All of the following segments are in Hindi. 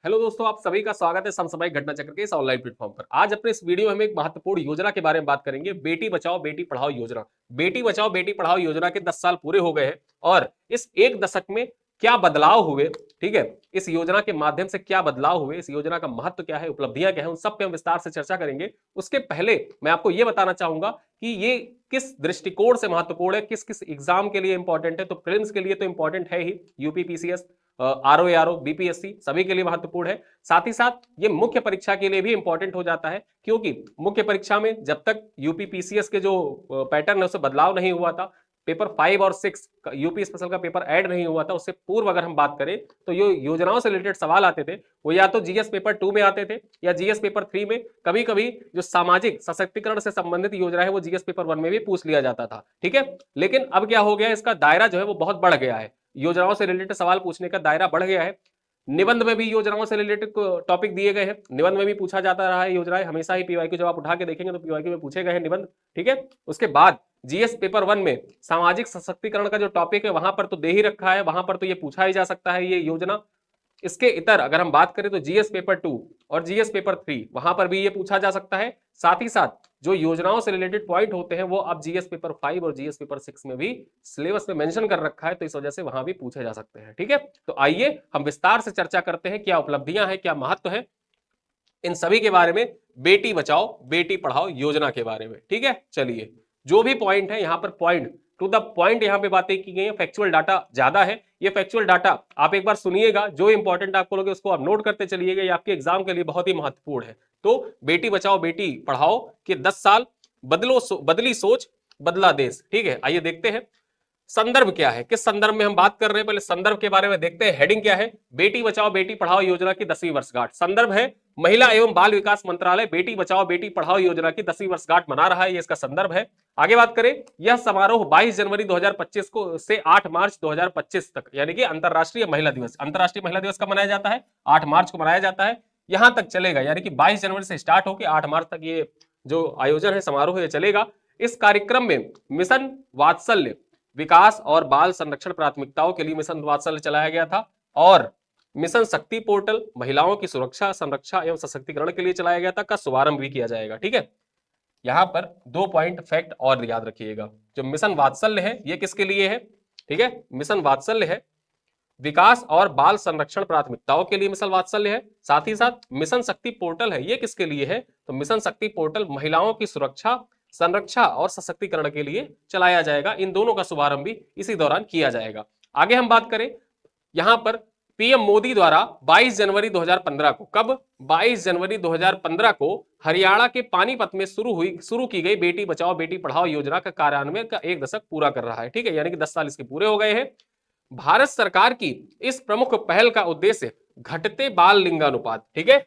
हेलो दोस्तों, आप सभी का स्वागत है समसामयिक घटना चक्र के इस ऑनलाइन प्लेटफॉर्म पर। आज अपने इस वीडियो में हम एक महत्वपूर्ण योजना के बारे में बात करेंगे, बेटी बचाओ बेटी पढ़ाओ योजना। बेटी बचाओ बेटी पढ़ाओ योजना के 10 साल पूरे हो गए हैं और इस एक दशक में क्या बदलाव हुए, ठीक है, इस योजना के माध्यम से क्या बदलाव हुए, इस योजना का महत्व क्या है, उपलब्धियां क्या है, उन सब पे हम विस्तार से चर्चा करेंगे। उसके पहले मैं आपको यह बताना चाहूंगा कि ये किस दृष्टिकोण से महत्वपूर्ण है, किस किस एग्जाम के लिए इंपॉर्टेंट है। तो प्रीलिम्स के लिए तो इंपॉर्टेंट है ही, यूपी पीसीएस, आरओ बीपीएससी सभी के लिए महत्वपूर्ण है। साथ ही साथ ये मुख्य परीक्षा के लिए भी इंपॉर्टेंट हो जाता है, क्योंकि मुख्य परीक्षा में जब तक यूपी पीसीएस के जो पैटर्न है उससे बदलाव नहीं हुआ था, पेपर 5 और 6 यूपी स्पेशल का पेपर ऐड नहीं हुआ था, उससे पूर्व अगर हम बात करें तो ये योजनाओं से रिलेटेड सवाल आते थे, वो या तो जीएस पेपर 2 में आते थे या जीएस पेपर 3 में। कभी कभी जो सामाजिक सशक्तिकरण से संबंधित योजना है वो जीएस पेपर 1 में भी पूछ लिया जाता था, ठीक है। लेकिन अब क्या हो गया, इसका दायरा जो है वो बहुत बढ़ गया है, योजनाओं से रिलेटेड सवाल पूछने का दायरा बढ़ गया है। निबंध में भी योजनाओं से रिलेटेड टॉपिक दिए गए हैं, निबंध में भी पूछा जाता रहा है योजनाएं, हमेशा ही पीवाईक्यू जब आप उठा के देखेंगे तो पीवाईक्यू में पूछे गए हैं निबंध, ठीक है। उसके बाद जीएस पेपर 1 में सामाजिक सशक्तिकरण का जो टॉपिक है वहां पर तो दे ही रखा है, वहां पर तो ये पूछा ही जा सकता है ये योजना। इसके इतर अगर हम बात करें तो जीएस पेपर 2 और जीएस पेपर 3 वहां पर भी ये पूछा जा सकता है। साथ ही साथ जो योजनाओं से रिलेटेड पॉइंट होते हैं वो अब जीएस पेपर 5 और जीएस पेपर 6 में भी सिलेबस में मेंशन कर रखा है, तो इस वजह से वहां भी पूछे जा सकते हैं, ठीक है। तो आइए हम विस्तार से चर्चा करते हैं, क्या उपलब्धियां हैं, क्या महत्व है इन सभी के बारे में, बेटी बचाओ बेटी पढ़ाओ योजना के बारे में, ठीक है। चलिए, जो भी पॉइंट है यहाँ पर पॉइंट टू द पॉइंट यहाँ पे बातें की गई हैं, फैक्चुअल डाटा ज्यादा है। ये फैक्चुअल डाटा आप एक बार सुनिएगा, जो इंपॉर्टेंट आपको लगे उसको आप नोट करते चलिएगा, ये आपके एग्जाम के लिए बहुत ही महत्वपूर्ण है। तो बेटी बचाओ बेटी पढ़ाओ के 10 साल, बदली सोच बदला देश, ठीक है। आइए देखते हैं संदर्भ क्या है, किस संदर्भ में हम बात कर रहे हैं, पहले संदर्भ के बारे में देखते हैं। हेडिंग क्या है, बेटी बचाओ बेटी पढ़ाओ योजना की 10वीं वर्षगांठ। संदर्भ है महिला एवं बाल विकास मंत्रालय बेटी बचाओ बेटी पढ़ाओ योजना की 10वीं वर्षगांठ मना रहा है, ये इसका संदर्भ है। आगे बात करें, यह समारोह 22 जनवरी 2025 को से 8 मार्च 2025 तक, यानी कि अंतरराष्ट्रीय महिला दिवस, अंतरराष्ट्रीय महिला दिवस कब मनाया जाता है, 8 मार्च को मनाया जाता है, यहां तक चलेगा, यानी कि 22 जनवरी से स्टार्ट होकर 8 मार्च तक ये जो आयोजन है, समारोह है, चलेगा। इस कार्यक्रम में मिशन वात्सल्य विकास और बाल संरक्षण प्राथमिकताओं के लिए मिशन वात्सल्य चलाया गया था, और मिशन शक्ति पोर्टल महिलाओं की सुरक्षा संरक्षा एवं सशक्तिकरण के लिए चलाया गया था, का शुभारंभ भी किया जाएगा, ठीक है। यहां पर 2 पॉइंट फैक्ट और याद रखिएगा, जो मिशन वात्सल्य है ये किसके लिए है, ठीक है। मिशन वात्सल्य है विकास और बाल संरक्षण प्राथमिकताओं के लिए मिशन वात्सल्य है। साथ ही साथ मिशन शक्ति पोर्टल है, ये किसके लिए है, तो मिशन शक्ति पोर्टल महिलाओं की सुरक्षा संरक्षा और सशक्तिकरण के लिए चलाया जाएगा। इन दोनों का शुभारंभ भी इसी दौरान किया जाएगा। आगे हम बात करें, यहां पर पीएम मोदी द्वारा 22 जनवरी 2015 को, कब, 22 जनवरी 2015 को हरियाणा के पानीपत में शुरू की गई बेटी बचाओ बेटी पढ़ाओ योजना का कार्यान्वयन का 1 दशक पूरा कर रहा है, ठीक है, यानी कि 10 साल इसके पूरे हो गए हैं। भारत सरकार की इस प्रमुख पहल का उद्देश्य घटते बाल लिंगानुपात, ठीक है,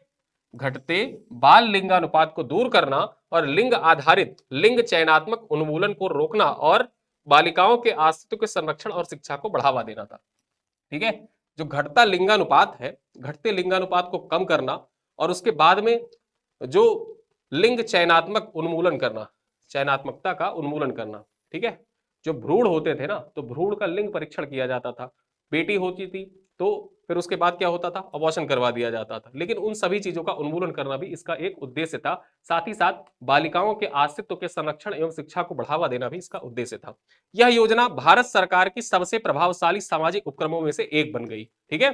घटते बाल लिंगानुपात को दूर करना और लिंग आधारित लिंग चयनात्मक उन्मूलन को रोकना और बालिकाओं के अस्तित्व के संरक्षण और शिक्षा को बढ़ावा देना था, ठीक है। जो घटता लिंगानुपात है, घटते लिंगानुपात को कम करना और उसके बाद में जो लिंग चयनात्मक उन्मूलन करना, चयनात्मकता का उन्मूलन करना, ठीक है। जो भ्रूण होते थे ना, तो भ्रूण का लिंग परीक्षण किया जाता था, बेटी होती थी तो फिर उसके बाद क्या होता था, अबॉर्शन करवा दिया जाता था, लेकिन उन सभी चीजों का उन्मूलन करना भी इसका एक उद्देश्य था। साथ ही साथ बालिकाओं के अस्तित्व के संरक्षण एवं शिक्षा को बढ़ावा देना भी इसका उद्देश्य था। यह योजना भारत सरकार की सबसे प्रभावशाली सामाजिक उपक्रमों में से एक बन गई, ठीक है।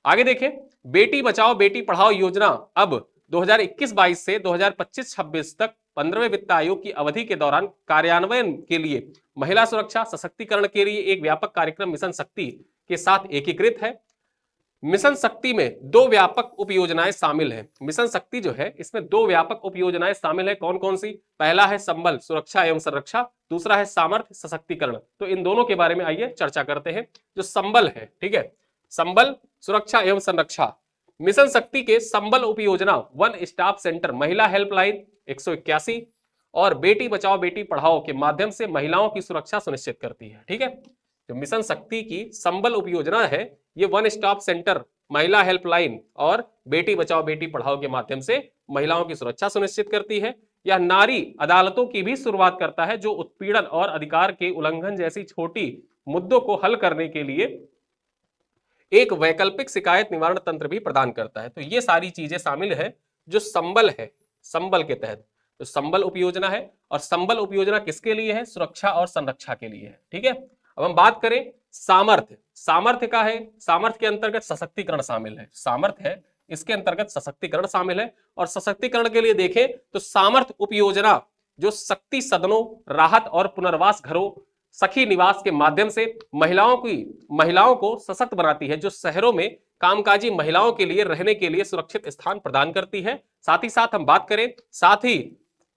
आगे देखें, बेटी बचाओ बेटी पढ़ाओ योजना अब 2021-22 से 2025-26 तक 15वें वित्त आयोग की अवधि के दौरान कार्यान्वयन के लिए महिला सुरक्षा सशक्तिकरण के लिए एक व्यापक कार्यक्रम मिशन शक्ति के साथ एकीकृत है। मिशन शक्ति में 2 व्यापक उपयोजनाएं शामिल हैं। मिशन शक्ति जो है इसमें 2 व्यापक उपयोजनाएं शामिल है, कौन कौन सी, पहला है संबल सुरक्षा एवं संरक्षा, दूसरा है सामर्थ्य सशक्तिकरण। तो इन दोनों के बारे में आइए चर्चा करते हैं। जो संबल है, ठीक है, संबल सुरक्षा एवं संरक्षा, मिशन शक्ति के संबल उपयोजना वन स्टॉप सेंटर महिला हेल्पलाइन 181 और बेटी बचाओ बेटी पढ़ाओ के माध्यम से महिलाओं की सुरक्षा सुनिश्चित करती है, ठीक है। जो मिशन शक्ति की संबल उपयोजना है ये वन स्टॉप सेंटर महिला हेल्पलाइन और बेटी बचाओ बेटी पढ़ाओ के माध्यम से महिलाओं की सुरक्षा सुनिश्चित करती है। यह नारी अदालतों की भी शुरुआत करता है, जो उत्पीड़न और अधिकार के उल्लंघन जैसी छोटी मुद्दों को हल करने के लिए एक वैकल्पिक शिकायत निवारण तंत्र भी प्रदान करता है। तो ये सारी चीजें शामिल है जो संबल है, संबल के तहत। तो संबल उपयोजना है, और संबल उपयोजना किसके लिए है? सुरक्षा और संरक्षा के लिए है। ठीक है, अब हम बात करें सामर्थ्य। सामर्थ्य का है, सामर्थ्य के अंतर्गत सशक्तिकरण शामिल है। सामर्थ्य है, इसके अंतर्गत सशक्तिकरण शामिल है। और सशक्तिकरण के लिए देखें तो सामर्थ्य उपयोजना जो शक्ति सदनों, राहत और पुनर्वास घरों, सखी निवास के माध्यम से महिलाओं को सशक्त बनाती है, जो शहरों में कामकाजी महिलाओं के लिए रहने के लिए सुरक्षित स्थान प्रदान करती है। साथ ही साथ हम बात करें, साथ ही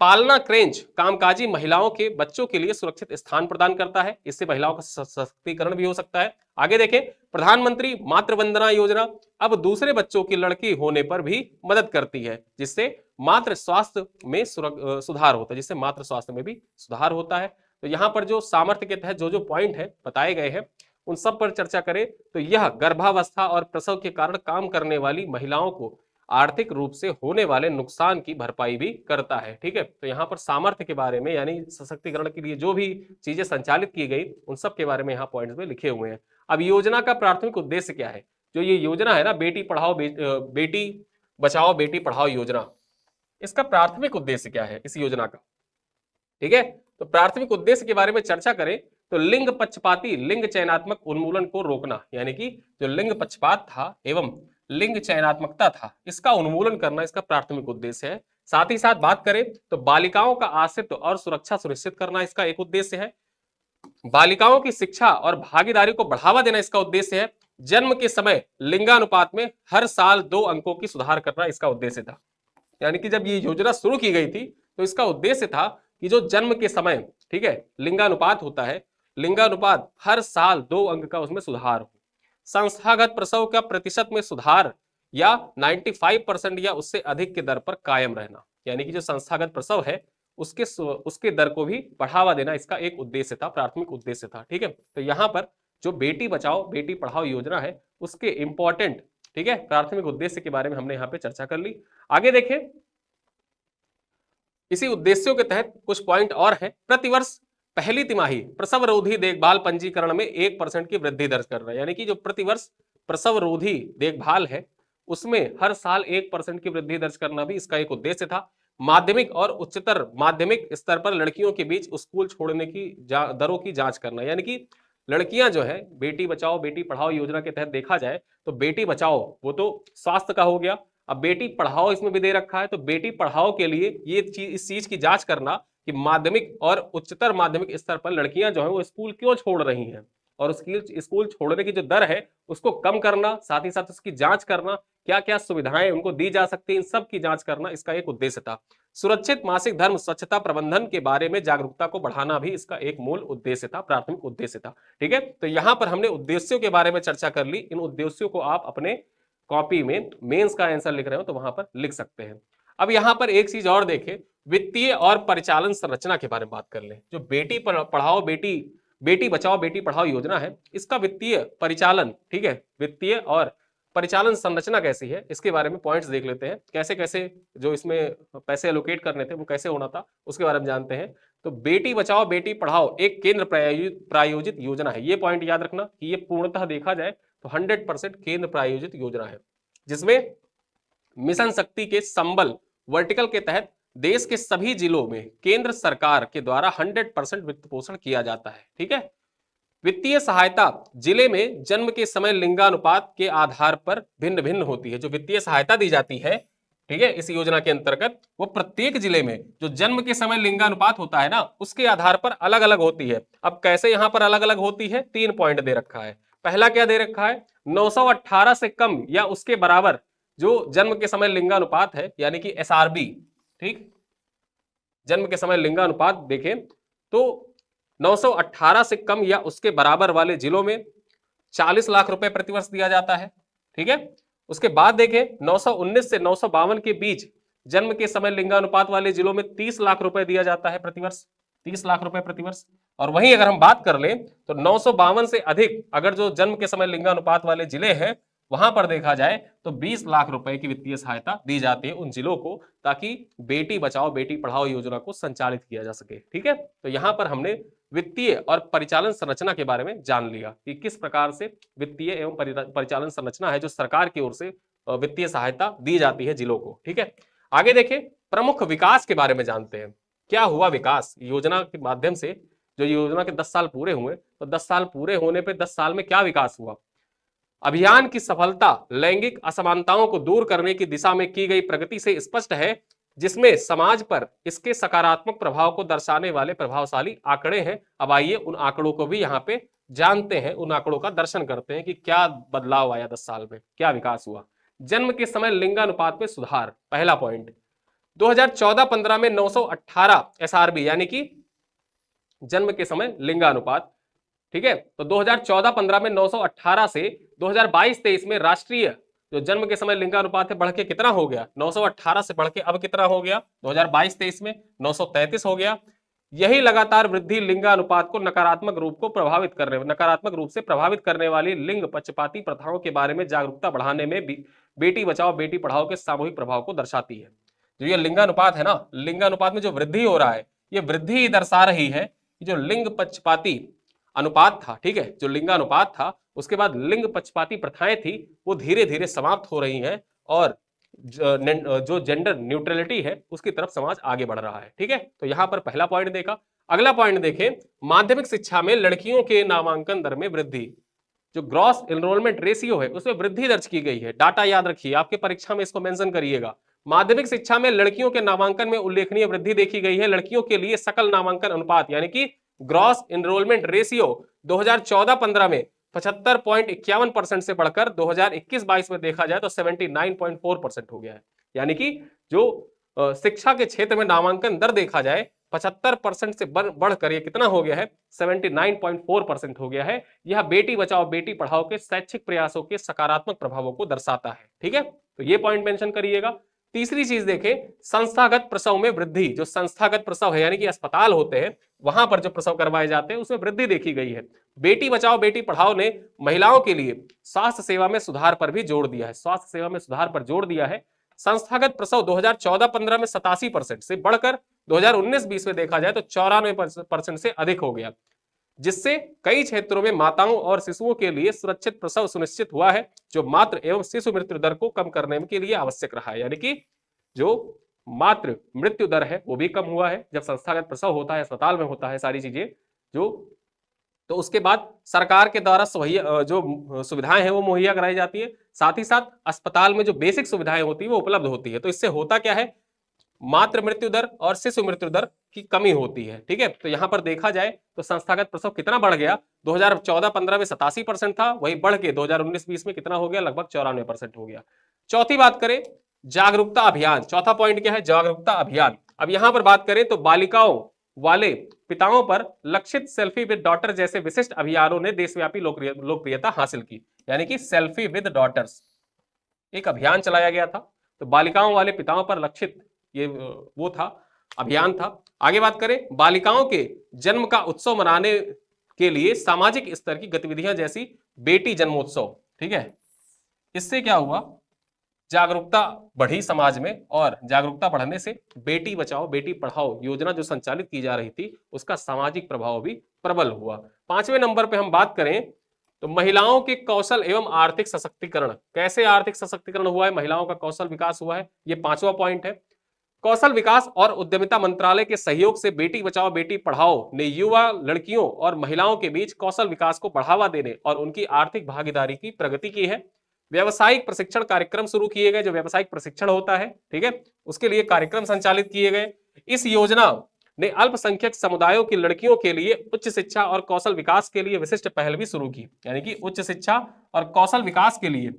पालना क्रेंच कामकाजी महिलाओं के बच्चों के लिए सुरक्षित स्थान प्रदान करता है, इससे महिलाओं का सशक्तिकरण भी हो सकता है। आगे देखें, प्रधानमंत्री मातृ वंदना योजना अब दूसरे बच्चों की लड़की होने पर भी मदद करती है, जिससे मातृ स्वास्थ्य में सुधार होता है, जिससे मातृ स्वास्थ्य में भी सुधार होता है। तो यहां पर जो सामर्थ्य के तहत जो जो पॉइंट है बताए गए हैं, उन सब पर चर्चा करें तो यह गर्भावस्था और प्रसव के कारण काम करने वाली महिलाओं को आर्थिक रूप से होने वाले नुकसान की भरपाई भी करता है। ठीक है, तो यहाँ पर सामर्थ्य के बारे में यानी सशक्तिकरण के लिए जो भी चीजें संचालित की गई उन सब के बारे में यहाँ पॉइंट्स में लिखे हुए हैं। अब योजना का प्राथमिक उद्देश्य क्या है? जो ये योजना है ना, बेटी पढ़ाओ बेटी बचाओ बेटी पढ़ाओ योजना, इसका प्राथमिक उद्देश्य क्या है इस योजना का? ठीक है, तो प्राथमिक उद्देश्य के बारे में चर्चा करें तो लिंग पक्षपाती लिंग चयनात्मक उन्मूलन को रोकना, यानी कि जो लिंग पक्षपात था एवं लिंग चयनात्मकता था, इसका उन्मूलन करना इसका प्राथमिक उद्देश्य है। साथ ही साथ बात करें तो बालिकाओं का आश्रित्व और सुरक्षा सुनिश्चित करना इसका एक उद्देश्य है। बालिकाओं की शिक्षा और भागीदारी को बढ़ावा देना इसका उद्देश्य है। जन्म के समय लिंगानुपात में हर साल 2 अंकों की सुधार करना इसका उद्देश्य था। यानी कि जब ये योजना शुरू की गई थी तो इसका उद्देश्य था कि जो जन्म के समय, ठीक है, लिंगानुपात होता है, लिंगानुपात हर साल 2 अंक का उसमें सुधार हो। संस्थागत प्रसव का प्रतिशत में सुधार या 95% या उससे अधिक के दर पर कायम रहना, यानी कि जो संस्थागत प्रसव है उसके दर को भी बढ़ावा देना इसका एक उद्देश्य था, प्राथमिक उद्देश्य था। ठीक है, तो यहां पर जो बेटी बचाओ बेटी पढ़ाओ योजना है उसके इंपॉर्टेंट, ठीक है, प्राथमिक उद्देश्य के बारे में हमने यहाँ पे चर्चा कर ली। आगे देखें, इसी उद्देश्यों के तहत कुछ पॉइंट और हैं। प्रतिवर्ष पहली तिमाही प्रसव रोधी देखभाल पंजीकरण में 1% की वृद्धि दर्ज करना, यानी कि जो प्रतिवर्ष प्रसव रोधी देखभाल है उसमें हर साल 1% की वृद्धि दर्ज करना भी इसका एक उद्देश्य था। माध्यमिक और उच्चतर माध्यमिक स्तर पर लड़कियों के बीच स्कूल छोड़ने की दरों की जांच करना, यानी कि लड़कियां जो है बेटी बचाओ बेटी पढ़ाओ योजना के तहत देखा जाए तो बेटी बचाओ वो तो स्वास्थ्य का हो गया, अब बेटी पढ़ाओ इसमें भी दे रखा है। तो बेटी पढ़ाओ के लिए ये चीज, इस चीज की जांच करना कि माध्यमिक और उच्चतर माध्यमिक स्तर पर लड़कियां जो है वो स्कूल क्यों छोड़ रही हैं, और उसकी स्कूल छोड़ने की जो दर है उसको कम करना, साथ ही साथ उसकी जांच करना, क्या क्या सुविधाएं उनको दी जा सकती है, इन सब की जांच करना इसका एक उद्देश्य था। सुरक्षित मासिक धर्म स्वच्छता प्रबंधन के बारे में जागरूकता को बढ़ाना भी इसका एक मूल उद्देश्य था, प्राथमिक उद्देश्य था। ठीक है, तो यहां पर हमने उद्देश्यों के बारे में चर्चा कर ली। इन उद्देश्यों को आप अपने कॉपी में मेंस का आंसर लिख रहे हो तो वहां पर लिख सकते हैं। अब यहां पर एक चीज और देखें, वित्तीय और परिचालन संरचना के बारे में बात कर लें। जो बेटी पढ़ाओ बेटी बचाओ बेटी पढ़ाओ योजना है इसका वित्तीय परिचालन, ठीक है, वित्तीय और परिचालन संरचना कैसी है इसके बारे में पॉइंट्स देख लेते हैं। कैसे कैसे जो इसमें पैसे एलोकेट करने थे वो कैसे होना था उसके बारे में जानते हैं। तो बेटी बचाओ बेटी पढ़ाओ एक केंद्र प्रायोजित योजना है, ये पॉइंट याद रखना कि ये पूर्णतः देखा जाए तो 100% केंद्र प्रायोजित योजना है, जिसमें मिशन शक्ति के संबल वर्टिकल के तहत देश के सभी जिलों में केंद्र सरकार के द्वारा 100% वित्त पोषण किया जाता है। ठीक है, वित्तीय सहायता जिले में जन्म के समय लिंगानुपात के आधार पर भिन्न भिन्न होती है। जो वित्तीय सहायता दी जाती है, ठीक है, इस योजना के अंतर्गत वो प्रत्येक जिले में जो जन्म के समय लिंगानुपात होता है ना उसके आधार पर अलग अलग होती है। अब कैसे यहां पर अलग अलग होती है, 3 पॉइंट दे रखा है। पहला क्या दे रखा है, 918 से कम या उसके बराबर जो जन्म के समय लिंगानुपात है, यानी कि एसआरबी, ठीक, जन्म के समय लिंगानुपात देखें तो 918 से कम या उसके बराबर वाले जिलों में 40 लाख रुपए प्रतिवर्ष दिया जाता है। ठीक है, उसके बाद देखें 919 से 952 के बीच जन्म के समय लिंगानुपात वाले जिलों में 30 लाख रुपए दिया जाता है प्रतिवर्ष, 30 लाख रुपए प्रतिवर्ष। और वहीं अगर हम बात कर लें तो 952 से अधिक अगर जो जन्म के समय लिंगानुपात वाले जिले हैं वहां पर देखा जाए तो 20 लाख रुपए की वित्तीय सहायता दी जाती है उन जिलों को, ताकि बेटी बचाओ बेटी पढ़ाओ योजना को संचालित किया जा सके। ठीक है, तो यहां पर हमने वित्तीय और परिचालन संरचना के बारे में जान लिया कि किस प्रकार से वित्तीय एवं परिचालन संरचना है जो सरकार की ओर से वित्तीय सहायता दी जाती है जिलों को। ठीक है, आगे देखें प्रमुख विकास के बारे में जानते हैं। क्या हुआ विकास योजना के माध्यम से? जो योजना के 10 साल पूरे हुए, तो 10 साल पूरे होने पे 10 साल में क्या विकास हुआ? अभियान की सफलता लैंगिक असमानताओं को दूर करने की दिशा में की गई प्रगति से स्पष्ट है, जिसमें समाज पर इसके सकारात्मक प्रभाव को दर्शाने वाले प्रभावशाली आंकड़े हैं। अब आइए उन आंकड़ों को भी यहाँ पे जानते हैं, उन आंकड़ों का दर्शन करते हैं कि क्या बदलाव आया 10 साल में, क्या विकास हुआ। जन्म के समय लिंगानुपात में सुधार, पहला पॉइंट। 2014-15 में 918 एसआरबी यानी कि जन्म के समय लिंगानुपात, ठीक है। तो 2014-15 में 918 से 2022-23 में राष्ट्रीय जो जन्म के समय लिंगानुपात है बढ़ के कितना हो गया? 918 से बढ़ के अब कितना हो गया 2022-23 में? 933 हो गया। यही लगातार वृद्धि लिंगानुपात को नकारात्मक रूप से प्रभावित करने वाली लिंग पक्षपाती प्रथाओं के बारे में जागरूकता बढ़ाने में भी बेटी बचाओ बेटी पढ़ाओ के सामूहिक प्रभाव को दर्शाती है। जो ये लिंगानुपात है ना, लिंगानुपात में जो वृद्धि हो रहा है, ये वृद्धि ही दर्शा रही है कि जो लिंग पक्षपाती अनुपात था, ठीक है, जो लिंगानुपात था, उसके बाद लिंग पक्षपाती प्रथाएं थी, वो धीरे धीरे समाप्त हो रही हैं और जो जेंडर न्यूट्रलिटी है उसकी तरफ समाज आगे बढ़ रहा है। ठीक है, तो यहां पर पहला पॉइंट देखा। अगला पॉइंट देखें, माध्यमिक शिक्षा में लड़कियों के नामांकन दर में वृद्धि। जो ग्रॉस एनरोलमेंट रेशियो है उसमें वृद्धि दर्ज की गई है। डाटा याद रखिए, आपके परीक्षा में इसको मेंशन करिएगा। माध्यमिक शिक्षा में लड़कियों के नामांकन में उल्लेखनीय वृद्धि देखी गई है। लड़कियों के लिए सकल नामांकन अनुपात यानी कि ग्रॉस एनरोलमेंट रेशियो 2014-15 में 75.51% से बढ़कर 2021-22 में देखा जाए तो 79.4% हो गया है। यानी कि जो शिक्षा के क्षेत्र में नामांकन दर देखा जाए 75% से बढ़कर ये कितना हो गया है? 79.4% हो गया है। यह बेटी बचाओ बेटी पढ़ाओ के शैक्षिक प्रयासों के सकारात्मक प्रभावों को दर्शाता है। ठीक है, तो ये पॉइंट मेंशन करिएगा। तीसरी चीज देखें, संस्थागत प्रसव में वृद्धि। जो संस्थागत प्रसव है यानी कि अस्पताल होते हैं, वहां पर जो प्रसव करवाए जाते हैं उसमें वृद्धि देखी गई है। बेटी बचाओ बेटी पढ़ाओ ने महिलाओं के लिए स्वास्थ्य सेवा में सुधार पर भी जोर दिया है। स्वास्थ्य सेवा में सुधार पर जोर दिया है। संस्थागत प्रसव 2014-15 में 87% से बढ़कर 2019-20 में देखा जाए तो 94% से अधिक हो गया, जिससे कई क्षेत्रों में माताओं और शिशुओं के लिए सुरक्षित प्रसव सुनिश्चित हुआ है, जो मातृ एवं शिशु मृत्यु दर को कम करने के लिए आवश्यक रहा है। यानी कि जो मातृ मृत्यु दर है वो भी कम हुआ है जब संस्थागत प्रसव होता है, अस्पताल में होता है सारी चीजें जो। तो उसके बाद सरकार के द्वारा जो सुविधाएं हैं वो मुहैया कराई जाती है। साथ ही साथ अस्पताल में जो बेसिक सुविधाएं होती है वो उपलब्ध होती है। तो इससे होता क्या है, मातृ मृत्यु दर और शिशु मृत्यु दर की कमी होती है। ठीक है, तो यहां पर देखा जाए तो संस्थागत प्रसव कितना बढ़ गया? 2014-15 में 87% था, वही बढ़ के 2019-20 में कितना हो गया? लगभग 94% हो गया। चौथी बात करें, जागरूकता अभियान। चौथा पॉइंट क्या है? जागरूकता अभियान। अब यहां पर बात करें तो बालिकाओं वाले पिताओं पर लक्षित सेल्फी विद डॉटर जैसे विशिष्ट अभियानों ने देशव्यापी लोकप्रियता हासिल की। यानी कि सेल्फी विद डॉटर्स एक अभियान चलाया गया था, तो बालिकाओं वाले पिताओं पर लक्षित ये वो था, अभियान था। आगे बात करें, बालिकाओं के जन्म का उत्सव मनाने के लिए सामाजिक स्तर की गतिविधियां जैसी बेटी जन्मोत्सव। ठीक है, इससे क्या हुआ? जागरूकता बढ़ी समाज में, और जागरूकता बढ़ने से बेटी बचाओ बेटी पढ़ाओ योजना जो संचालित की जा रही थी उसका सामाजिक प्रभाव भी प्रबल हुआ। 5वें नंबर पे हम बात करें तो महिलाओं के कौशल एवं आर्थिक सशक्तिकरण। कैसे आर्थिक सशक्तिकरण हुआ है? महिलाओं का कौशल विकास हुआ है, ये 5वां पॉइंट है। कौशल विकास और उद्यमिता मंत्रालय के सहयोग से बेटी बचाओ बेटी पढ़ाओ ने युवा लड़कियों और महिलाओं के बीच कौशल विकास को बढ़ावा देने और उनकी आर्थिक भागीदारी की प्रगति की है। व्यावसायिक प्रशिक्षण कार्यक्रम शुरू किए गए, जो व्यावसायिक प्रशिक्षण होता है, ठीक है, उसके लिए कार्यक्रम संचालित किए गए। इस योजना ने अल्पसंख्यक समुदायों की लड़कियों के लिए उच्च शिक्षा और कौशल विकास के लिए विशिष्ट पहल भी शुरू की। यानी कि उच्च शिक्षा और कौशल विकास के लिए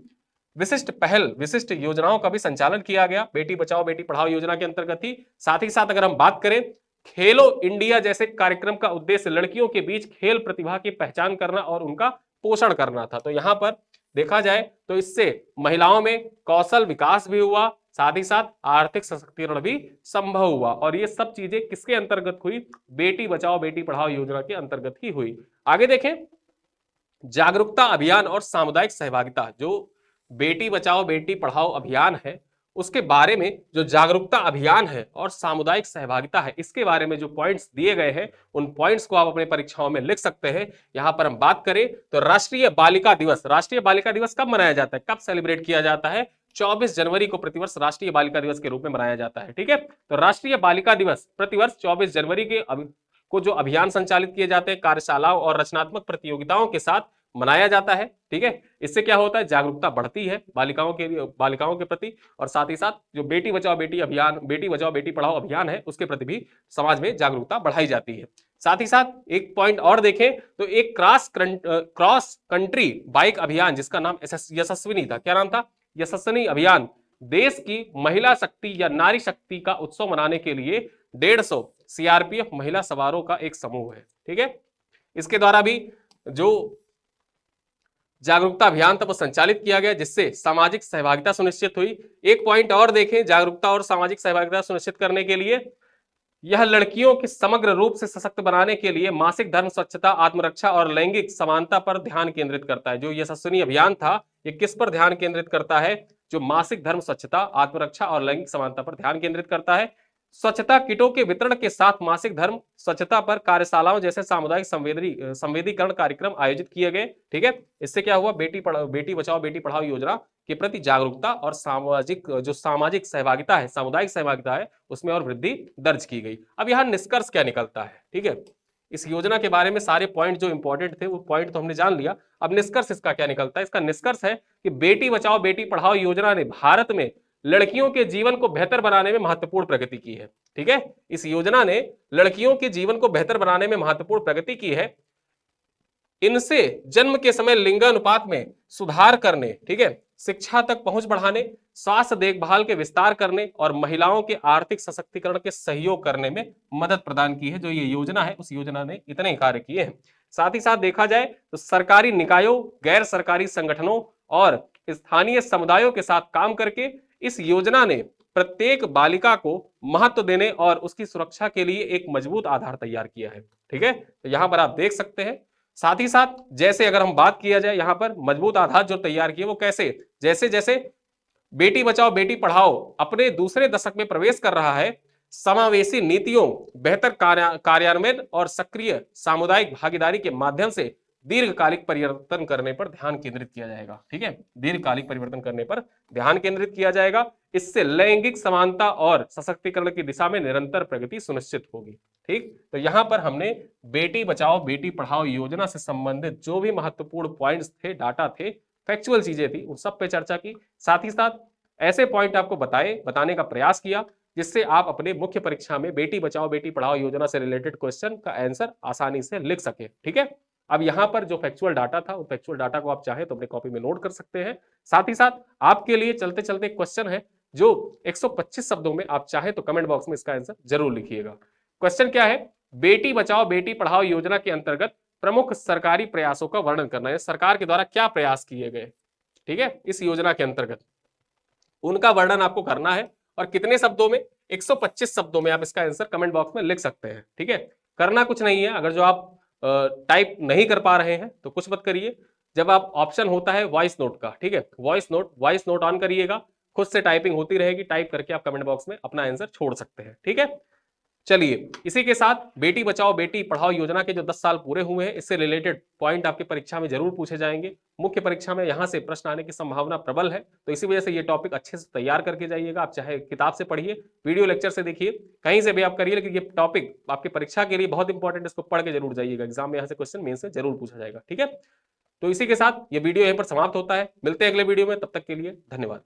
विशिष्ट पहल, विशिष्ट योजनाओं का भी संचालन किया गया बेटी बचाओ बेटी पढ़ाओ योजना के अंतर्गत ही। साथ ही साथ अगर हम बात करें, खेलो इंडिया जैसे कार्यक्रम का उद्देश्य लड़कियों के बीच खेल प्रतिभा की पहचान करना और उनका पोषण करना था। तो यहां पर देखा जाए तो इससे महिलाओं में कौशल विकास भी हुआ, साथ ही साथ आर्थिक सशक्तिकरण भी संभव हुआ, और ये सब चीजें किसके अंतर्गत हुई? बेटी बचाओ बेटी पढ़ाओ योजना के अंतर्गत ही हुई। आगे देखें, जागरूकता अभियान और सामुदायिक सहभागिता। जो बेटी बचाओ बेटी पढ़ाओ अभियान है उसके बारे में जो जागरूकता अभियान है और सामुदायिक सहभागिता है, इसके बारे में जो पॉइंट्स दिए गए हैं, उन पॉइंट्स को आप अपने परीक्षाओं में लिख सकते हैं। यहां पर हम बात करें तो राष्ट्रीय बालिका दिवस कब मनाया जाता है, कब सेलिब्रेट किया जाता है? 24 जनवरी को प्रतिवर्ष राष्ट्रीय बालिका दिवस के रूप में मनाया जाता है। ठीक है, तो राष्ट्रीय बालिका दिवस प्रतिवर्ष 24 जनवरी को जो अभियान संचालित किए जाते हैं, कार्यशालाओं और रचनात्मक प्रतियोगिताओं के साथ मनाया जाता है। ठीक है, इससे क्या होता है, जागरूकता बढ़ती है बालिकाओं के प्रति, और साथ ही साथ जो बेटी बचाओ बेटी पढ़ाओ अभियान है, उसके प्रति भी समाज में जागरूकता बढ़ाई जाती है। साथ ही साथ एक पॉइंट और देखें तो एक क्रॉस कंट्री बाइक अभियान जिसका नाम यशस्विनी था, क्या नाम था? यशस्विनी अभियान, देश की महिला शक्ति या नारी शक्ति का उत्सव मनाने के लिए 150 सीआरपीएफ महिला सवारों का एक समूह है। ठीक है, इसके द्वारा भी जो जागरूकता अभियान तब संचालित किया गया जिससे सामाजिक सहभागिता सुनिश्चित हुई। एक पॉइंट और देखें जागरूकता और सामाजिक सहभागिता सुनिश्चित करने के लिए, यह लड़कियों के समग्र रूप से सशक्त बनाने के लिए मासिक धर्म, स्वच्छता, आत्मरक्षा और लैंगिक समानता पर ध्यान केंद्रित करता है। जो यशस्विनी अभियान था, ये किस पर ध्यान केंद्रित करता है? जो मासिक धर्म, स्वच्छता, आत्मरक्षा और लैंगिक समानता पर ध्यान केंद्रित करता है। स्वच्छता किटों के वितरण के साथ मासिक धर्म, स्वच्छता पर कार्यशालाओं जैसे सामुदायिक संवेदीकरण कार्यक्रम आयोजित किए गए। ठीक है, इससे क्या हुआ, बेटी बचाओ बेटी पढ़ाओ योजना के प्रति जागरूकता और सामाजिक सहभागिता है, सामुदायिक सहभागिता है, उसमें और वृद्धि दर्ज की गई। अब यहाँ निष्कर्ष क्या निकलता है? ठीक है, इस योजना के बारे में सारे पॉइंट जो इंपॉर्टेंट थे वो पॉइंट तो हमने जान लिया। अब निष्कर्ष इसका क्या निकलता है? इसका निष्कर्ष है कि बेटी बचाओ बेटी पढ़ाओ योजना ने भारत में लड़कियों के जीवन को बेहतर बनाने में महत्वपूर्ण प्रगति की है। ठीक है, इस योजना ने लड़कियों के जीवन को बेहतर बनाने में महत्वपूर्ण प्रगति की है। इनसे जन्म के समय लिंगानुपात में सुधार करने, ठीक है, शिक्षा तक पहुंच बढ़ाने, स्वास्थ्य देखभाल के विस्तार करने और महिलाओं के आर्थिक सशक्तिकरण के सहयोग करने में मदद प्रदान की है। जो ये योजना है, उस योजना ने इतने कार्य किए हैं। साथ ही साथ देखा जाए तो सरकारी निकायों, गैर सरकारी संगठनों और स्थानीय समुदायों के साथ काम करके इस योजना ने प्रत्येक बालिका को महत्व देने और उसकी सुरक्षा के लिए एक मजबूत आधार तैयार किया है। ठीक है, तो यहां पर आप देख सकते हैं। साथ ही साथ जैसे अगर हम बात किया जाए यहां पर मजबूत आधार जो तैयार किए वो कैसे, जैसे जैसे बेटी बचाओ बेटी पढ़ाओ अपने दूसरे दशक में प्रवेश कर रहा है, समावेशी नीतियों, बेहतर कार्यान्वयन और सक्रिय सामुदायिक भागीदारी के माध्यम से दीर्घकालिक परिवर्तन करने पर ध्यान केंद्रित किया जाएगा। ठीक है, दीर्घकालिक परिवर्तन करने पर ध्यान केंद्रित किया जाएगा। इससे लैंगिक समानता और सशक्तिकरण की दिशा में निरंतर प्रगति सुनिश्चित होगी। ठीक, तो यहां पर हमने बेटी बचाओ बेटी पढ़ाओ योजना से संबंधित जो भी महत्वपूर्ण पॉइंट्स थे, डाटा थे, फैक्चुअल चीजें थी, उन सब पे चर्चा की। साथ ही साथ ऐसे पॉइंट आपको बताने का प्रयास किया जिससे आप अपने मुख्य परीक्षा में बेटी बचाओ बेटी पढ़ाओ योजना से रिलेटेड क्वेश्चन का आंसर आसानी से लिख सके। ठीक है, अब यहां पर जो फैक्चुअल डाटा था, उन फैक्चुअल डाटा को आप चाहे तो अपने कॉपी में नोट कर सकते हैं। साथ ही साथ आपके लिए चलते चलते क्वेश्चन है जो 125 शब्दों में आप चाहे तो कमेंट बॉक्स में इसका आंसर जरूर लिखिएगा। क्वेश्चन क्या है? बेटी बचाओ बेटी पढ़ाओ योजना के अंतर्गत प्रमुख सरकारी प्रयासों का वर्णन करना है। सरकार के द्वारा क्या प्रयास किए गए, ठीक है, इस योजना के अंतर्गत उनका वर्णन आपको करना है। और कितने शब्दों में? 125 शब्दों में आप इसका आंसर कमेंट बॉक्स में लिख सकते हैं। ठीक है, करना कुछ नहीं है। अगर जो आप टाइप नहीं कर पा रहे हैं तो कुछ मत करिए। जब आप ऑप्शन होता है वॉइस नोट का, ठीक है, वॉइस नोट ऑन करिएगा, खुद से टाइपिंग होती रहेगी, टाइप करके आप कमेंट बॉक्स में अपना आंसर छोड़ सकते हैं। ठीक है, चलिए इसी के साथ बेटी बचाओ बेटी पढ़ाओ योजना के जो 10 साल पूरे हुए हैं, इससे रिलेटेड पॉइंट आपकी परीक्षा में जरूर पूछे जाएंगे। मुख्य परीक्षा में यहां से प्रश्न आने की संभावना प्रबल है, तो इसी वजह से ये टॉपिक अच्छे से तैयार करके जाइएगा। आप चाहे किताब से पढ़िए, वीडियो लेक्चर से देखिए, कहीं से भी आप करिए, लेकिन ये टॉपिक आपकी परीक्षा के लिए बहुत इंपॉर्टेंट, इसको पढ़ के जरूर जाइएगा। एग्जाम में यहाँ से क्वेश्चन मेन से जरूर पूछा जाएगा। ठीक है, तो इसी के साथ ये वीडियो यहीं पर समाप्त होता है। मिलते हैं अगले वीडियो में, तब तक के लिए धन्यवाद।